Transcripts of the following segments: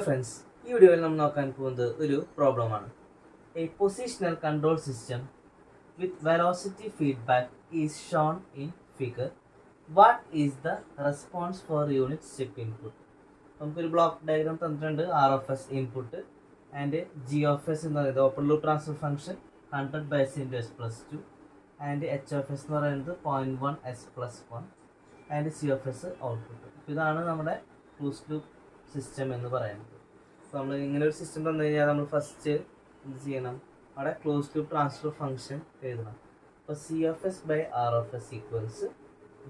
Friends, ഈ വീഡിയോയിൽ നമ്മൾ നോക്കാൻ പോകുന്നത് ഒരു പ്രോബ്ലമാണ്. A positional control system with velocity feedback is shown in figure. What is the response for unit step input? നമുക്കൊരു ബ്ലോക്ക് ഡയഗ്രാം തന്നിട്ടുണ്ട്. R of S input and G of S എന്ന് പറയുന്നത് open loop transfer function 100/s+2 and H of S എന്ന് പറയുന്നത് 0.1s+1 and C of S output. ഇതാണ് നമ്മുടെ closed loop system എന്ന് പറയുന്നത്. അപ്പോൾ നമ്മൾ ഇങ്ങനെ ഒരു സിസ്റ്റം തന്നു കഴിഞ്ഞാൽ നമ്മൾ ഫസ്റ്റ് എന്ത് ചെയ്യണം? അവിടെ ക്ലോസ്ഡ് ലൂപ്പ് ട്രാൻസ്ഫർ ഫംഗ്ഷൻ എഴുതണം. അപ്പോൾ C of S by R of S equals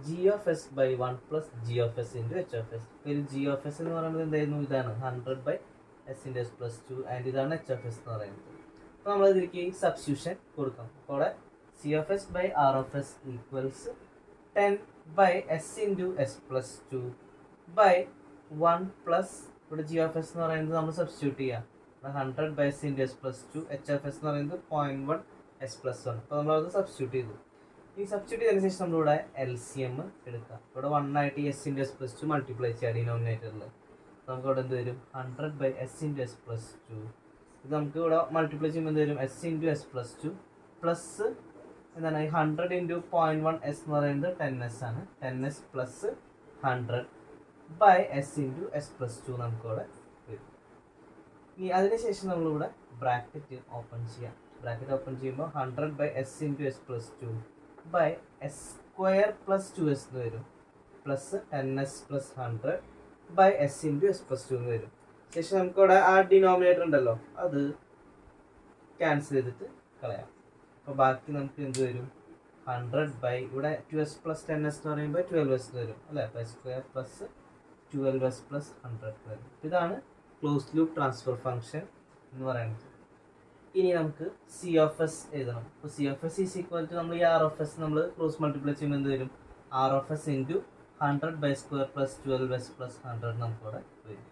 G of S by 1 plus G of S into H of S. ഇതിൽ ജി ഓഫ് എസ് എന്ന് പറയുന്നത് എന്തായിരുന്നു? ഇതാണ് 100/s+2 ആൻഡ് ഇതാണ് എച്ച് ഓഫ് എസ് എന്ന് പറയുന്നത്. അപ്പോൾ നമ്മൾ ഇതിലേക്ക് സബ്സ്റ്റിറ്റ്യൂഷൻ കൊടുക്കാം. അപ്പോൾ അവിടെ C of S by R of S equals 10/s into s+2 by 1 plus ഇവിടെ ജി ഓഫ് എസ് എന്ന് പറയുന്നത് നമ്മൾ സബ്സ്റ്റിറ്റ്യൂട്ട് ചെയ്യാം. 100/s into s+2 H of S എന്ന് പറയുന്നത് 0.1s+1. അപ്പോൾ നമ്മളത് സബ്സ്റ്റിറ്റ്യൂട്ട് ചെയ്തു. ഈ സബ്സ്റ്റിറ്റ്യൂട്ട് ചെയ്തതിന് ശേഷം നമ്മളിവിടെ LCM എടുക്കാം. ഇവിടെ 1 ആയിട്ട് s ഇൻറ്റു s+2 മൾട്ടിപ്ലൈ ചെയ്യാം ഡിനോമിനേറ്ററിൽ. നമുക്ക് ഇവിടെ എന്ത് വരും? 100/s into s+2. ഇത് നമുക്ക് ഇവിടെ മൾട്ടിപ്ലൈ ചെയ്യുമ്പോൾ എന്ത് വരും? s ഇൻറ്റു s+2 പ്ലസ് എന്താണ് 100 ഇൻറ്റു 0.1s എന്ന് പറയുന്നത് 10s ആണ്. 10s plus 100/s into s+2 നമുക്കിവിടെ വരും. ഇനി അതിനുശേഷം നമ്മളിവിടെ ബ്രാക്കറ്റ് ഓപ്പൺ ചെയ്യാം. ബ്രാക്കറ്റ് ഓപ്പൺ ചെയ്യുമ്പോൾ 100/s into s+2 by s² plus 2s എന്ന് വരും. Plus 10s plus 100/s into s+2 എന്ന് വരും. ശേഷം നമുക്കിവിടെ ആ ഡിനോമിനേറ്റർ ഉണ്ടല്ലോ, അത് ക്യാൻസൽ ചെയ്തിട്ട് കളയാം. അപ്പോൾ ബാക്കി നമുക്ക് എന്ത് വരും? 100 ഇവിടെ 2s പ്ലസ് 10s എന്ന് പറയുമ്പോൾ 12s വരും അല്ലേ? അപ്പോൾ s² പ്ലസ് 12s പ്ലസ് 100 വരും. ഇതാണ് ക്ലോസ്ഡ് ലൂപ്പ് ട്രാൻസ്ഫർ ഫംഗ്ഷൻ എന്ന് പറയുന്നത്. ഇനി നമുക്ക് സി ഓഫ് എസ് എഴുതണം. അപ്പോൾ C of S is equal to നമ്മൾ ഈ ആർ ഓഫ് എസ് നമ്മൾ ക്രോസ് മൾട്ടിപ്ലൈ ചെയ്യുമ്പോൾ എന്ത് വരും? R of S into 100/² plus 12s plus 100 നമുക്കിവിടെ വരും.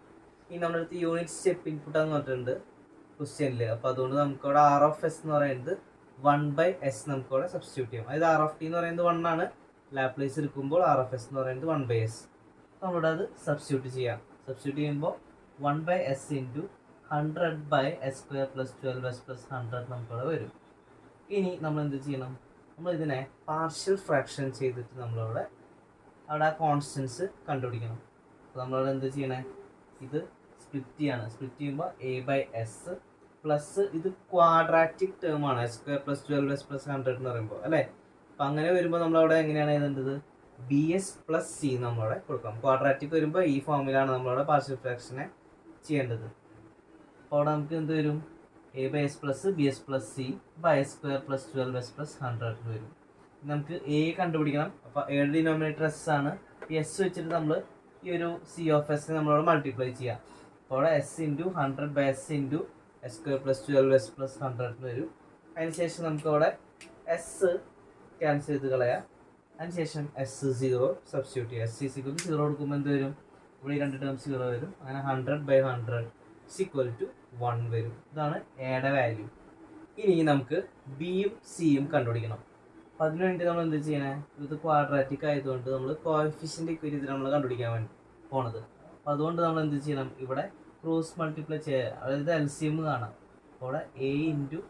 ഇനി നമ്മുടെ അടുത്ത് യൂണിറ്റ് സ്റ്റെപ്പ് ഇൻപുട്ടാന്ന് പറഞ്ഞിട്ടുണ്ട് ക്വസ്റ്റ്യനിൽ. അപ്പോൾ അതുകൊണ്ട് നമുക്കിവിടെ ആർ ഓഫ് എസ് എന്ന് പറയുന്നത് 1/s നമുക്കിവിടെ സബ്സ്റ്റിറ്റ്യൂട്ട് ചെയ്യാം. അതായത് ആർ ഓഫ് ടി എന്ന് പറയുന്നത് 1 ആണ്. ലാപ്ലേസ് എടുക്കുമ്പോൾ ആർ ഓഫ് എസ് എന്ന് പറയുന്നത് 1/s. നമ്മളിവിടെ അത് സബ്സ്റ്റിറ്റ്യൂട്ട് ചെയ്യാം. സബ്സ്റ്റിറ്റ്യൂട്ട് ചെയ്യുമ്പോൾ 1/s into 100/s² plus 12s plus 100 നമുക്കിവിടെ വരും. ഇനി നമ്മൾ എന്ത് ചെയ്യണം? നമ്മൾ ഇതിനെ പാർഷ്യൽ ഫ്രാക്ഷൻ ചെയ്തിട്ട് നമ്മളവിടെ അവിടെ ആ കോൺസ്റ്റൻസ് കണ്ടുപിടിക്കണം. അപ്പോൾ നമ്മളവിടെ എന്ത് ചെയ്യണേ? ഇത് സ്പ്ലിറ്റ് ചെയ്യാണ്. സ്പ്ലിറ്റ് ചെയ്യുമ്പോൾ a/s പ്ലസ് ഇത് ക്വാഡ്രാറ്റിക് ടേം ആണ്. s² പ്ലസ് 12s പ്ലസ് 100 എന്ന് പറയുമ്പോൾ അല്ലേ? അപ്പം അങ്ങനെ വരുമ്പോൾ നമ്മളവിടെ എങ്ങനെയാണ് എഴുതേണ്ടത്? bs പ്ലസ് c നമ്മളവിടെ കൊടുക്കാം. ക്വാഡ്രാറ്റിക് വരുമ്പോൾ ഈ ഫോമിലാണ് നമ്മളവിടെ പാർഷ്യൽ ഫ്രാക്ഷനെ ചെയ്യേണ്ടത്. അപ്പോൾ അവിടെ നമുക്ക് എന്ത് വരും? a/s plus bs plus c by s² plus 12s plus 100 വരും. നമുക്ക് a കണ്ടുപിടിക്കണം. അപ്പോൾ a ഡിനോമിനേറ്റർ s ആണ്. s വെച്ചിട്ട് നമ്മൾ ഈ ഒരു c ഓഫ് s നമ്മളവിടെ മൾട്ടിപ്ലൈ ചെയ്യാം. അപ്പോൾ അവിടെ s into 100/s into s² plus 12s plus 100 വരും. അതിനുശേഷം നമുക്ക് അവിടെ s ക്യാൻസൽ ചെയ്ത് കളയാം. അതിനുശേഷം s0 സബ്സ്റ്റിറ്റ്യൂട്ട് ചെയ്യുക. s = 0 കൊടുക്കുമ്പോൾ എന്ത് വരും? ഇവിടെ ഈ രണ്ട് ടേം 0 വരും. അങ്ങനെ 100/100 = 1 വരും. ഇതാണ് എയുടെ വാല്യൂ. ഇനി നമുക്ക് ബിയും സിയും കണ്ടുപിടിക്കണം. അപ്പോൾ അതിനുവേണ്ടി നമ്മൾ എന്ത് ചെയ്യണേ? ഇത് ക്വാഡ്രാറ്റിക് ആയതുകൊണ്ട് നമ്മൾ കോഎഫിഷ്യൻ്റ് ഇക്വേഷൻ നമ്മൾ കണ്ടുപിടിക്കാൻ വേണ്ടി പോണത്. അപ്പോൾ അതുകൊണ്ട് നമ്മൾ എന്ത് ചെയ്യണം? ഇവിടെ ക്രോസ് മൾട്ടിപ്ലൈ ചെയ്യുക. അതായത് LCM കാണാം. അവിടെ a into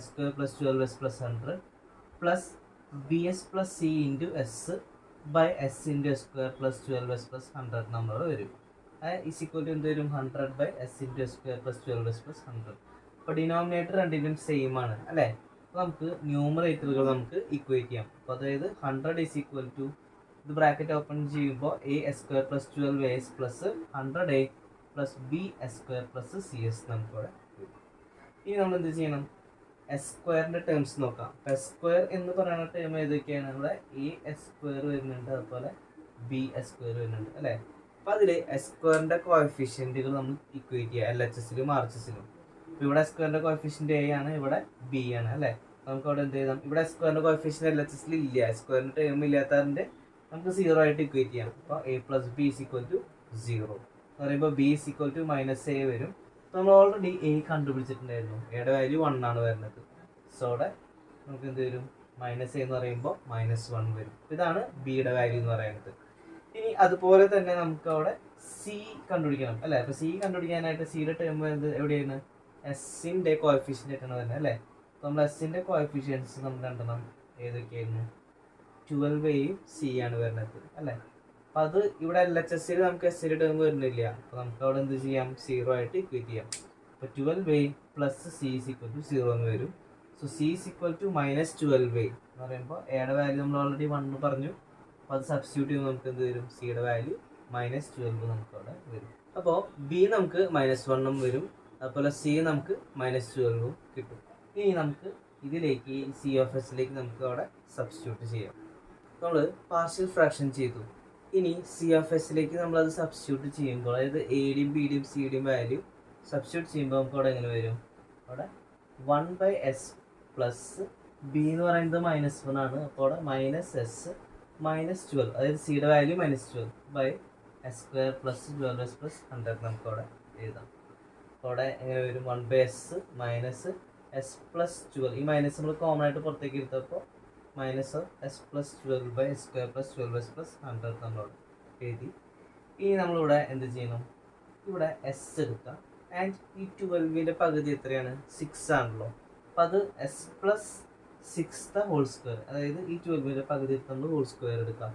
s² plus 12s plus 100 plus bs plus c into s by s into s² plus 12s plus 100 നമ്മൾ വരും. ഈക്വൽ ടു എന്ത് വരും? 100/s into s² plus 12s plus 100. അപ്പോൾ ഡിനോമിനേറ്റർ രണ്ടിനും സെയിം ആണ് അല്ലേ? അപ്പോൾ നമുക്ക് ന്യൂമറേറ്ററുകൾ നമുക്ക് ഇക്വേറ്റ് ചെയ്യാം. അപ്പോൾ അതായത് 100 ഈസ് ഈക്വൽ ടു ഇത് ബ്രാക്കറ്റ് ഓപ്പൺ ചെയ്യുമ്പോൾ a² plus 12as plus 100a plus b² plus cs നമുക്കിവിടെ വരും. ഇനി നമ്മൾ എന്ത് ചെയ്യണം? s² ടേംസ് നോക്കാം. അപ്പോൾ s² എന്ന് പറയുന്ന ടേം ഏതൊക്കെയാണ്? ഇവിടെ a² വരുന്നുണ്ട്, അതുപോലെ b² വരുന്നുണ്ട് അല്ലേ? അപ്പോൾ അതിൽ s² കോഎഫിഷ്യൻറ്റുകൾ നമ്മൾ ഇക്വേറ്റ് ചെയ്യുക LHSലും RHSലും. ഇപ്പോൾ ഇവിടെ s² കോഎഫിഷ്യൻറ്റ് a ആണ്, ഇവിടെ b ആണ് അല്ലേ? നമുക്ക് അവിടെ എന്ത് ചെയ്താൽ ഇവിടെ s² കോഎഫിഷ്യൻറ്റ് LHSൽ ഇല്ല. s² ടേം ഇല്ലാത്തതിൻ്റെ നമുക്ക് 0 ആയിട്ട് ഇക്വേറ്റ് ചെയ്യാം. അപ്പോൾ a പ്ലസ് b = 0 എന്ന് പറയുമ്പോൾ b = -a വരും. നമ്മൾ ഓൾറെഡി a കണ്ടുപിടിച്ചിട്ടുണ്ടായിരുന്നു. എയുടെ വാല്യൂ 1 ആണ് വരുന്നത്. സോ അവിടെ നമുക്ക് എന്ത് വരും? -a എന്ന് പറയുമ്പോൾ -1 വരും. ഇതാണ് ബിയുടെ വാല്യൂ എന്ന് പറയുന്നത്. ഇനി അതുപോലെ തന്നെ നമുക്ക് അവിടെ സി കണ്ടുപിടിക്കണം അല്ലേ. അപ്പോൾ സി കണ്ടുപിടിക്കാനായിട്ട് സിയുടെ ടേം വരുന്നത് എവിടെയാണ്, എസിൻ്റെ കോഎഫിഷ്യൻ്റ് ആയിട്ടാണ് വരുന്നത് അല്ലേ. അപ്പോൾ നമ്മൾ എസിൻ്റെ കോഎഫിഷ്യൻസ് നമ്മൾ രണ്ടെണ്ണം ഏതൊക്കെയായിരുന്നു, 12a സി ആണ് വരുന്നത് അല്ലേ. അപ്പോൾ അത് ഇവിടെ LHS നമുക്ക് എസിൻ്റെ ടേം വരുന്നില്ല. അപ്പോൾ നമുക്ക് അവിടെ എന്ത് ചെയ്യാം, 0 ആയിട്ട് ഇക്വേറ്റ് ചെയ്യാം. അപ്പോൾ 12a plus C is equal to 0 എന്ന് വരും. So C is equal to minus 12a എന്ന് പറയുമ്പോൾ എയുടെ വാല്യൂ നമ്മൾ ഓൾറെഡി 1 പറഞ്ഞു. അപ്പോൾ അത് സബ്സ്റ്റിറ്റ്യൂട്ട് ചെയ്യുമ്പോൾ നമുക്ക് എന്ത് വരും, സിയുടെ വാല്യൂ -12 നമുക്ക് അവിടെ വരും. അപ്പോൾ ബി നമുക്ക് -1 വരും, അതുപോലെ സി നമുക്ക് -12 കിട്ടും. ഇനി നമുക്ക് ഇതിലേക്ക് സി ഓഫ് എസിലേക്ക് നമുക്ക് അവിടെ സബ്സ്റ്റിറ്റ്യൂട്ട് ചെയ്യാം. നമ്മൾ പാർഷ്യൽ ഫ്രാക്ഷൻ ചെയ്തു. ഇനി സി ഓഫ് എസിലേക്ക് നമ്മളത് സബ്സ്റ്റിറ്റ്യൂട്ട് ചെയ്യുമ്പോൾ, അതായത് എയുടെയും ബിയുടെയും സിയുടെയും വാല്യൂ സബ്സ്റ്റിറ്റ്യൂട്ട് ചെയ്യുമ്പോൾ നമുക്ക് അവിടെ എങ്ങനെ വരും, അവിടെ 1/s പ്ലസ് ബി എന്ന് പറയുന്നത് -1 ആണ്. അപ്പോൾ അവിടെ -s -12, അതായത് സിയുടെ value -12 by s² plus 12s plus 100 നമുക്ക് അവിടെ എഴുതാം. അപ്പോൾ അവിടെ എങ്ങനെ വരും, 1/s മൈനസ് s പ്ലസ് 12, ഈ മൈനസ് നമ്മൾ കോമൺ ആയിട്ട് പുറത്തേക്ക് എടുത്തപ്പോൾ -s plus 12/s² plus 12s plus 100 നമ്മളവിടെ എഴുതി. ഇനി നമ്മളിവിടെ എന്ത് ചെയ്യണം, ഇവിടെ s എടുക്കാം. ആൻഡ് ഈ 12ൻ്റെ പകുതി എത്രയാണ്, 6 ആണല്ലോ. അപ്പോൾ അത് s പ്ലസ് 6 ഹോൾ സ്ക്വയർ, അതായത് ഈ 12ൻ്റെ പകുതി നമ്മൾ ഹോൾ സ്ക്വയർ എടുക്കാം.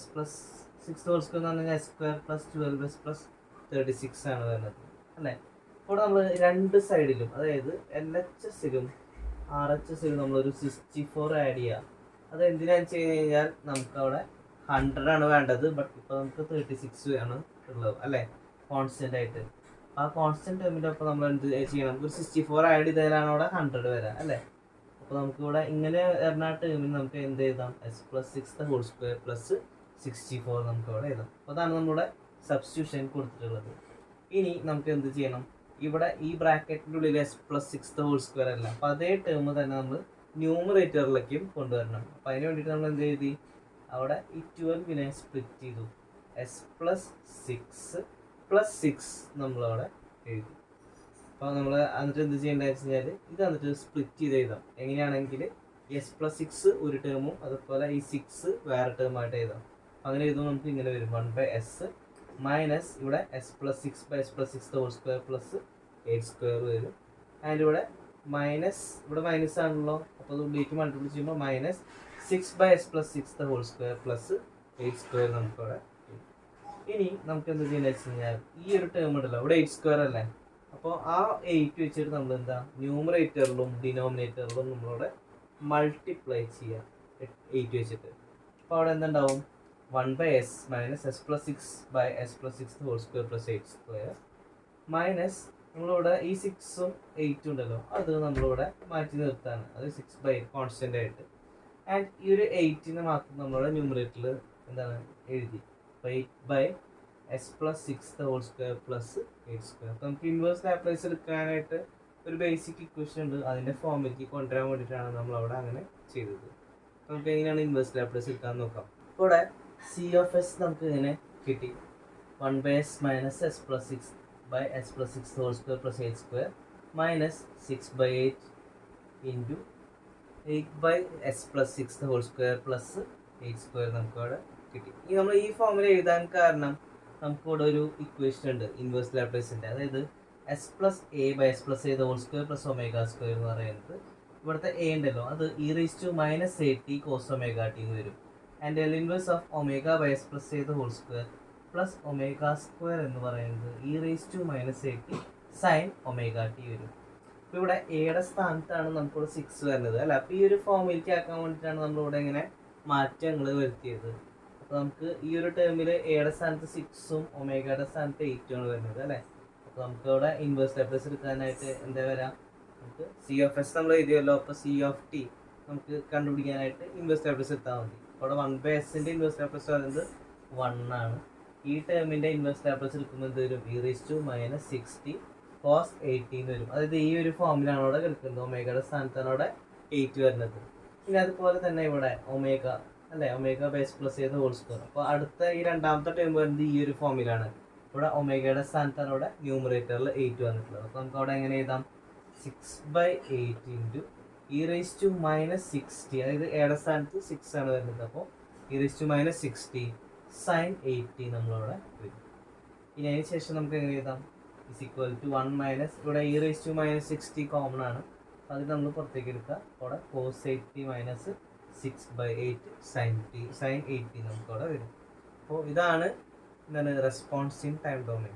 s പ്ലസ് 6 ഹോൾ സ്ക്വയർ എന്ന് പറഞ്ഞാൽ s² പ്ലസ് 12s പ്ലസ് 36 ആണ് വരുന്നത് അല്ലേ. അപ്പോൾ നമ്മൾ രണ്ട് സൈഡിലും, അതായത് LHSലും RHSലും നമ്മളൊരു 64 ആഡ് ചെയ്യുക. അത് എന്തിനാണെന്ന് വെച്ച് കഴിഞ്ഞാൽ നമുക്ക് അവിടെ 100 ആണ് വേണ്ടത്, ബട്ട് ഇപ്പോൾ നമുക്ക് 36 ആണ് ഉള്ളത് അല്ലേ, കോൺസ്റ്റൻ്റ് ആയിട്ട്. ആ കോൺസ്റ്റൻറ്റ് ടേമിൻ്റെ ഒപ്പം നമ്മൾ എന്ത് ചെയ്യണം, നമുക്ക് 64 ആഡ് ചെയ്താലാണ് അവിടെ 100 വരാം അല്ലേ. അപ്പോൾ നമുക്കിവിടെ ഇങ്ങനെ വരുന്ന ടേമിന് നമുക്ക് എന്ത് എഴുതാം, s plus 6 whole square plus 64 നമുക്ക് അവിടെ എഴുതാം. അപ്പോൾ അതാണ് നമ്മുടെ സബ്സ്റ്റിറ്റ്യൂഷൻ കൊടുത്തിട്ടുള്ളത്. ഇനി നമുക്ക് എന്ത് ചെയ്യണം, ഇവിടെ ഈ ബ്രാക്കറ്റിൻ്റെ ഉള്ളിൽ s പ്ലസ് 6 ഹോൾ സ്ക്വയർ അല്ല, അപ്പോൾ അതേ ടേം തന്നെ നമ്മൾ ന്യൂമറേറ്ററിലേക്കും കൊണ്ടുവരണം. അപ്പോൾ അതിന് വേണ്ടിയിട്ട് നമ്മൾ എന്ത് എഴുതി, അവിടെ ഈ 12നെ സ്പ്ലിറ്റ് ചെയ്തു, s പ്ലസ് 6 പ്ലസ് 6 നമ്മളവിടെ എഴുതി. അപ്പോൾ നമ്മൾ എന്നിട്ട് എന്ത് ചെയ്യേണ്ടതെന്ന് വെച്ച് കഴിഞ്ഞാൽ ഇത് എന്നിട്ട് സ്പ്ലിറ്റ് ചെയ്ത് എഴുതാം. എങ്ങനെയാണെങ്കിൽ s പ്ലസ് 6 ഒരു ടേമും അതുപോലെ ഈ 6 വേറെ ടേമായിട്ട് എഴുതാം. അങ്ങനെ എഴുതുമ്പോൾ നമുക്ക് ഇങ്ങനെ വരും, 1/s മൈനസ് ഇവിടെ s plus 6/s plus 6 whole square plus 8² വരും. ആൻഡ് ഇവിടെ ഇവിടെ മൈനസ് ആണല്ലോ, അപ്പോൾ അത് ഉള്ളിലേക്ക് മൾട്ടിപ്ലൈ ചെയ്യുമ്പോൾ -6/s plus 6 whole square plus 8² നമുക്കവിടെ. ഇനി നമുക്ക് എന്ത് ചെയ്യുന്നത് വെച്ച് കഴിഞ്ഞാൽ ഈ ഒരു ടേം ഉണ്ടല്ലോ, ഇവിടെ 8² അല്ലേ, അപ്പോൾ ആ 8 വെച്ചിട്ട് നമ്മൾ എന്താ ന്യൂമറേറ്ററിലും ഡിനോമിനേറ്ററിലും നമ്മളിവിടെ മൾട്ടിപ്ലൈ ചെയ്യുക 8 വെച്ചിട്ട്. അപ്പോൾ അവിടെ എന്തുണ്ടാവും, 1/s minus s plus 6/s plus 6 whole square plus 8² minus നമ്മളിവിടെ ഈ 6ഉം 8ഉം ഉണ്ടല്ലോ, അത് നമ്മളിവിടെ മാറ്റി നിർത്താണ്, അത് 6/8 കോൺസ്റ്റൻ്റ് ആയിട്ട്. ആൻഡ് ഈ ഒരു 8നെ മാത്രം നമ്മളിവിടെ ന്യൂമറേറ്ററിൽ എന്താണ് എഴുതി, 8/s plus 6 whole square plus 8². അപ്പോൾ നമുക്ക് ഇൻവേഴ്സ് ലാപ്ലേസ് എടുക്കാനായിട്ട് ഒരു ബേസിക് ഇക്വേഷൻ ഉണ്ട്, അതിൻ്റെ ഫോമിലേക്ക് കൊണ്ടുവരാൻ വേണ്ടിയിട്ടാണ് നമ്മളവിടെ അങ്ങനെ ചെയ്തത്. നമുക്ക് എങ്ങനെയാണ് ഇൻവേഴ്സ് ലാപ്ലേസ് എടുക്കാൻ നോക്കാം. അപ്പോൾ ഇവിടെ സി ഓഫ് എസ് നമുക്ക് ഇങ്ങനെ കിട്ടി, 1/s minus s plus 6/s plus 6 whole square plus 8² minus 6/8 into 8/s plus 6 whole square plus 8² നമുക്ക് അവിടെ കിട്ടി. ഈ നമ്മൾ ഈ ഫോമിൽ എഴുതാൻ കാരണം നമുക്കിവിടെ ഒരു ഇക്വേഷൻ ഉണ്ട് ഇൻവേഴ്സ് ലാപ്ലേസിൻ്റെ, അതായത് s plus a/s plus a whole square plus ω² എന്ന് പറയുന്നത്, ഇവിടുത്തെ a ഉണ്ടല്ലോ അത് e⁻−at cos ωt എന്ന് വരും. And L inverse of ω/s plus a whole square plus ω² എന്ന് പറയുന്നത് e⁻−at sin ωt വരും. അപ്പോൾ ഇവിടെ എയുടെ സ്ഥാനത്താണ് നമുക്കിവിടെ 6 വരുന്നത് അല്ല. അപ്പോൾ ഈ ഒരു ഫോമിലേക്ക് ആക്കാൻ വേണ്ടിയിട്ടാണ് നമ്മളിവിടെ ഇങ്ങനെ മാറ്റങ്ങൾ വരുത്തിയത്. അപ്പോൾ നമുക്ക് ഈ ഒരു ടേമിൽ എയുടെ സ്ഥാനത്ത് 6ഉം ഒമേഗയുടെ സ്ഥാനത്ത് 8ഉം ആണ് വരുന്നത് അല്ലേ. അപ്പോൾ നമുക്ക് ഇവിടെ ഇൻവേഴ്സ് ലാപ്ലേസ് എടുക്കാനായിട്ട് എന്താ വരാം, നമുക്ക് സി ഓഫ് എസ് നമ്മൾ എഴുതിയല്ലോ, അപ്പോൾ സി ഓഫ് ടി നമുക്ക് കണ്ടുപിടിക്കാനായിട്ട് ഇൻവേഴ്സ് ലാപ്ലേസ് എടുത്താൽ മതി. അപ്പോൾ അവിടെ 1/sൻ്റെ ഇൻവേഴ്സ് ലാപ്ലേസ് പറയുന്നത് 1 ആണ്. ഈ ടേമിൻ്റെ ഇൻവേഴ്സ് ലാപ്ലേസ് എടുക്കുമ്പോൾ എന്ത് വരും, e⁻60 cos 80 എന്ന് വരും. അതായത് ഈ ഒരു ഫോമിലാണ് അവിടെ കിടക്കുന്നത്, ഒമേഗയുടെ സ്ഥാനത്താണ് അവിടെ 8 വരുന്നത്. പിന്നെ അതുപോലെ തന്നെ ഇവിടെ ഒമേഗ അല്ലേ, ω/s plus a whole square. അപ്പോൾ അടുത്ത ഈ രണ്ടാമത്തെ ടേം വരുന്നത് ഈ ഒരു ഫോമിലാണ്, ഇവിടെ ഒമേഗയുടെ സ്ഥാനത്താണ് അവിടെ ന്യൂമറേറ്ററിൽ 8 വന്നിട്ടുള്ളത്. അപ്പോൾ നമുക്ക് അവിടെ എങ്ങനെ എഴുതാം, 6/8 ഇൻറ്റു e⁻60, അതായത് എയുടെ സ്ഥാനത്ത് 6 ആണ് വരുന്നത്, അപ്പോൾ e⁻60 sin 80 നമ്മളവിടെ വരും. ഇനി അതിന് ശേഷം നമുക്ക് എങ്ങനെ എഴുതാം? ഇസ് ഈക്വൽ ടു 1 മൈനസ്, ഇവിടെ e raise to minus 60 common ആണ്, അത് നമ്മൾ പുറത്തേക്ക് എടുക്കുക. അവിടെ കോസ് 80 മൈനസ് 6/8 സൈൻ 80 നമുക്ക് അവിടെ വരും. അപ്പോൾ ഇതാണ് എന്താണ് റെസ്പോൺസ് ഇൻ ടൈം ഡൊമെയിൻ.